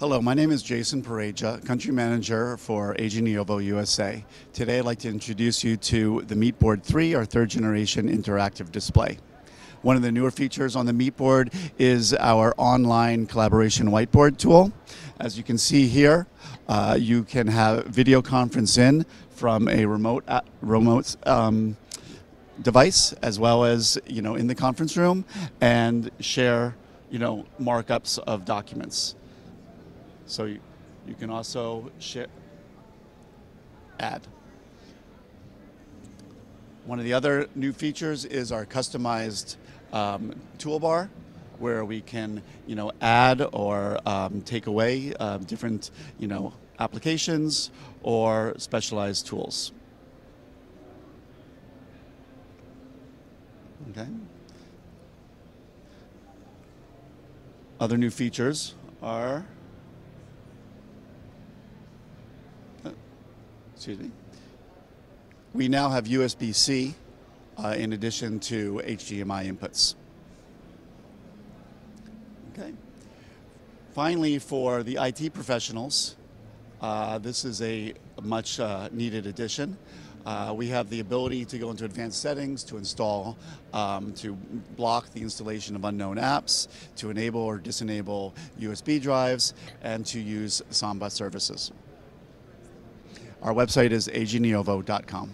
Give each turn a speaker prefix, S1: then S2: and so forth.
S1: Hello, my name is Jason Pareja, Country Manager for Neovo USA. Today I'd like to introduce you to the Meetboard 3, our third generation interactive display. One of the newer features on the Meetboard is our online collaboration whiteboard tool. As you can see here, you can have video conference in from a remote device, as well as in the conference room, and share markups of documents. So you can also add. One of the other new features is our customized toolbar, where we can add or take away different applications or specialized tools. Okay. Other new features are, excuse me, we now have USB-C in addition to HDMI inputs. Okay. Finally, for the IT professionals, this is a much needed addition. We have the ability to go into advanced settings, to install, to block the installation of unknown apps, to enable or disable USB drives, and to use Samba services. Our website is agneovo.com.